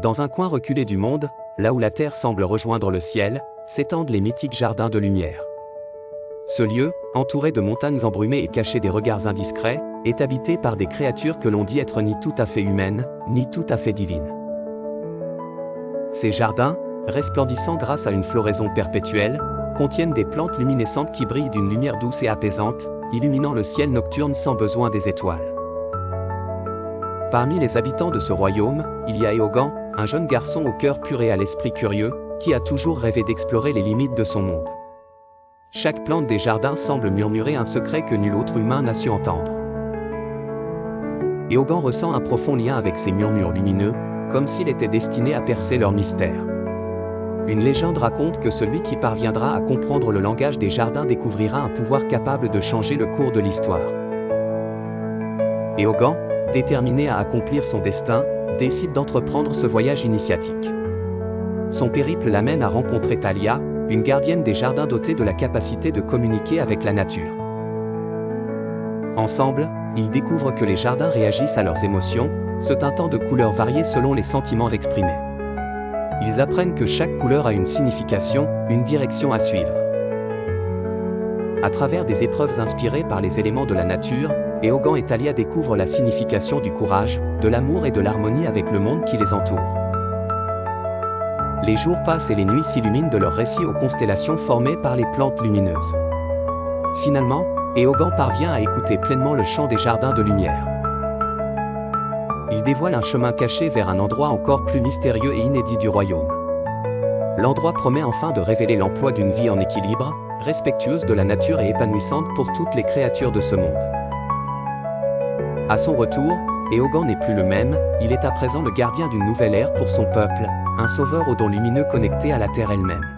Dans un coin reculé du monde, là où la terre semble rejoindre le ciel, s'étendent les mythiques jardins de lumière. Ce lieu, entouré de montagnes embrumées et caché des regards indiscrets, est habité par des créatures que l'on dit être ni tout à fait humaines, ni tout à fait divines. Ces jardins, resplendissants grâce à une floraison perpétuelle, contiennent des plantes luminescentes qui brillent d'une lumière douce et apaisante, illuminant le ciel nocturne sans besoin des étoiles. Parmi les habitants de ce royaume, il y a Eogan, un jeune garçon au cœur pur et à l'esprit curieux, qui a toujours rêvé d'explorer les limites de son monde. Chaque plante des jardins semble murmurer un secret que nul autre humain n'a su entendre. Eogan ressent un profond lien avec ces murmures lumineux, comme s'il était destiné à percer leur mystère. Une légende raconte que celui qui parviendra à comprendre le langage des jardins découvrira un pouvoir capable de changer le cours de l'histoire. Eogan, déterminé à accomplir son destin, décide d'entreprendre ce voyage initiatique. Son périple l'amène à rencontrer Thalia, une gardienne des jardins dotée de la capacité de communiquer avec la nature. Ensemble, ils découvrent que les jardins réagissent à leurs émotions, se teintant de couleurs variées selon les sentiments exprimés. Ils apprennent que chaque couleur a une signification, une direction à suivre. À travers des épreuves inspirées par les éléments de la nature, Eogan et Thalia découvrent la signification du courage, de l'amour et de l'harmonie avec le monde qui les entoure. Les jours passent et les nuits s'illuminent de leurs récits aux constellations formées par les plantes lumineuses. Finalement, Eogan parvient à écouter pleinement le chant des jardins de lumière. Il dévoile un chemin caché vers un endroit encore plus mystérieux et inédit du royaume. L'endroit promet enfin de révéler l'emploi d'une vie en équilibre, respectueuse de la nature et épanouissante pour toutes les créatures de ce monde. À son retour, Eogan n'est plus le même, il est à présent le gardien d'une nouvelle ère pour son peuple, un sauveur aux dons lumineux connecté à la terre elle-même.